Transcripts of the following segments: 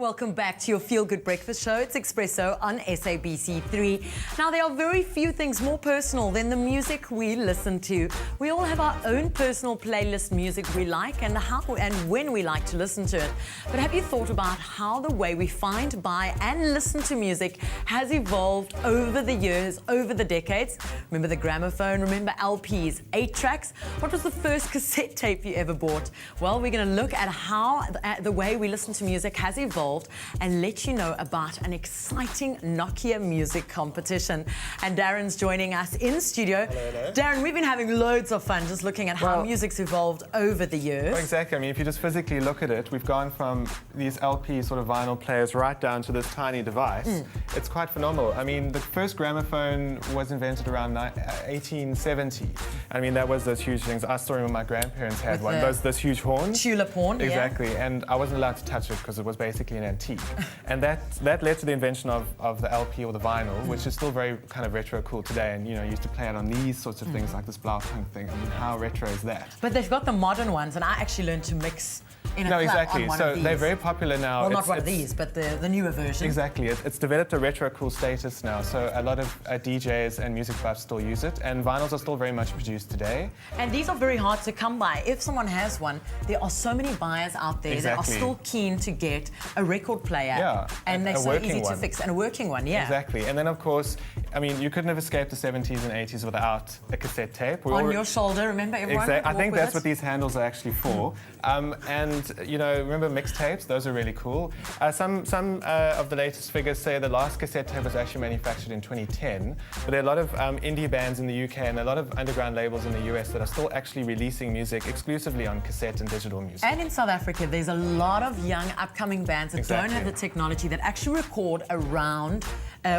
Welcome back to your Feel Good Breakfast Show. It's Espresso on SABC3. Now, there are very few things more personal than the music we listen to. We all have our own personal playlist music we like and how and when we like to listen to it. But have you thought about how the way we find, buy and listen to music has evolved over the years, over the decades? Remember the gramophone? Remember LPs, 8 tracks? What was the first cassette tape you ever bought? Well, we're going to look at how the way we listen to music has evolved and let you know about an exciting Nokia music competition. And Darren's joining us in studio. Hello. Darren, we've been having loads of fun just looking at how music's evolved over the years. Well, exactly. I mean, if you just physically look at it, we've gone from these LP sort of vinyl players right down to this tiny device. It's quite phenomenal. I mean, the first gramophone was invented around 1870. I mean, that was those huge things. I still remember my grandparents had one. Those huge horns. Tulip horn, exactly. Yeah. And I wasn't allowed to touch it because it was basically an antique. And that led to the invention of the LP or the vinyl, which is still very kind of retro cool today. And, you know, used to play it on these sorts of things like this Blaupunkt thing. I mean, how retro is that? But they've got the modern ones, and I actually learned to mix in a club exactly. on one So of these. they're very popular now. Well, not one of these, but the newer version. Exactly. It's developed a retro cool status now. So a lot of DJs and music buffs still use it, and vinyls are still very much produced today. And these are very hard to come by. If someone has one, there are so many buyers out there that are still keen to get a record player. Yeah. And they're so easy to fix. And a working one, yeah. Exactly. And then, of course, I mean, you couldn't have escaped the 70s and 80s without a cassette tape. On your shoulder, remember everyone? Exactly. I think that's what these handles are actually for. And, you know, remember mixtapes? Those are really cool. Some of the latest figures say the last cassette tape was actually manufactured in 2010. But there are a lot of indie bands in the UK and a lot of underground labels in the US that are still actually releasing music exclusively on cassette and digital music. And in South Africa, there's a lot of young upcoming bands that don't have the technology that actually record around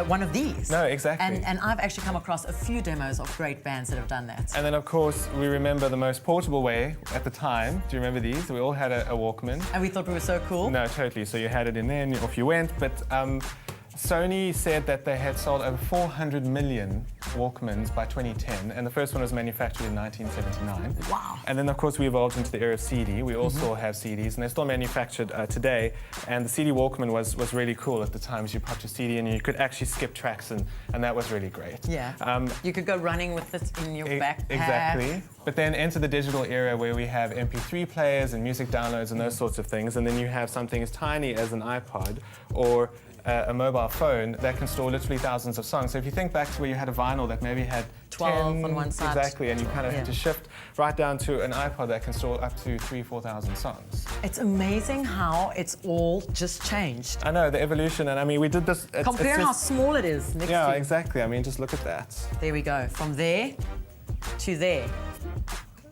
one of these. No, exactly. And I've actually come across a few demos of great bands that have done that. And then, of course, we remember the most portable way at the time. Do you remember these? We all had a Walkman. And we thought we were so cool. No, totally. So you had it in there and off you went. But Sony said that they had sold over 400 million Walkmans by 2010, and the first one was manufactured in 1979. Wow. And then, of course, we evolved into the era of CD. We also have CDs, and they're still manufactured today. And the CD Walkman was really cool at the time. You popped your CD and you could actually skip tracks, and that was really great. Yeah. You could go running with it in your backpack. Exactly. But then enter the digital era where we have MP3 players and music downloads and those sorts of things, and then you have something as tiny as an iPod or a mobile phone that can store literally thousands of songs. So if you think back to where you had a vinyl that maybe had 12 10, on one side. Exactly, and you kind of had to shift right down to an iPod that can store up to 3,000-4,000 songs. It's amazing how it's all just changed. I know, the evolution, and I mean, we did this... Compare how small it is next to Yeah, you. exactly. I mean, just look at that. There we go. From there to there.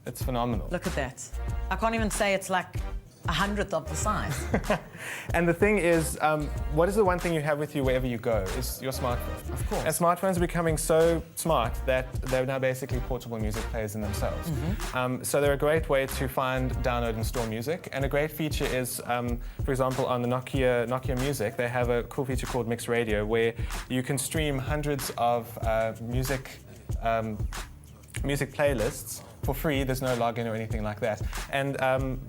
It's phenomenal. Look at that. I can't even say it's like 100th of the size. And the thing is, what is the one thing you have with you wherever you go? Is your smartphone. Of course. And smartphones are becoming so smart that they're now basically portable music players in themselves. So they're a great way to find, download and store music. And a great feature is, for example, on the Nokia Music, they have a cool feature called Mix Radio where you can stream hundreds of music playlists for free. There's no login or anything like that. And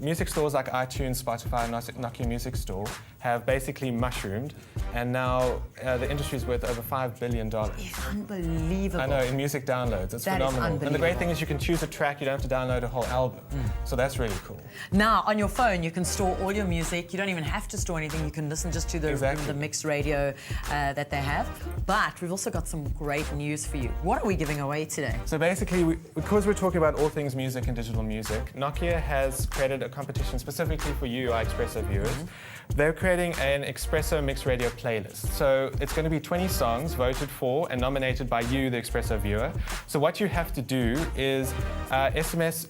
music stores like iTunes, Spotify, Nokia Music Store have basically mushroomed, and now the industry is worth over $5 billion. It's unbelievable. I know, in music downloads. It's phenomenal. And the great thing is you can choose a track, you don't have to download a whole album. So that's really cool. Now, on your phone, you can store all your music. You don't even have to store anything. You can listen just to the mixed radio that they have. But we've also got some great news for you. What are we giving away today? So basically, because we're talking about all things music and digital music, Nokia has created a competition specifically for you, our Espresso viewers. They're creating an Espresso Mixed Radio playlist. So it's going to be 20 songs voted for and nominated by you, the Espresso viewer. So what you have to do is SMS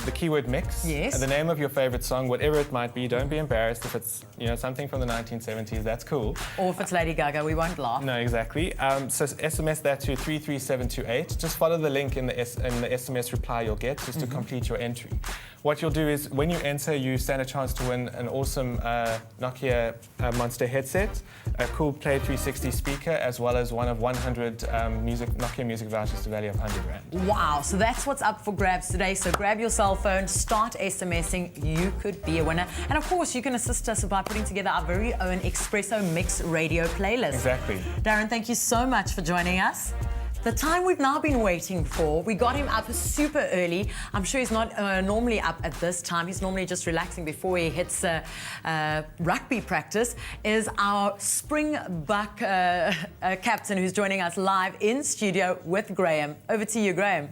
the keyword mix, the name of your favorite song, whatever it might be. Don't be embarrassed if it's something from the 1970s. That's cool. Or if it's Lady Gaga, we won't laugh. No, exactly. So SMS that to 33728. Just follow the link in the SMS reply you'll get just to complete your entry. what you'll do is when you enter, you stand a chance to win an awesome Nokia Monster headset, a cool Play 360 speaker, as well as one of 100 Nokia music vouchers to the value of 100 Rand. Wow, so that's what's up for grabs today. So grab your cell phone, start SMSing, you could be a winner. And of course, you can assist us by putting together our very own Espresso Mix radio playlist. Exactly. Darren, thank you so much for joining us. The time we've now been waiting for, we got him up super early. I'm sure he's not normally up at this time. He's normally just relaxing before he hits rugby practice, is our Springbok captain who's joining us live in studio with Graham. Over to you, Graham.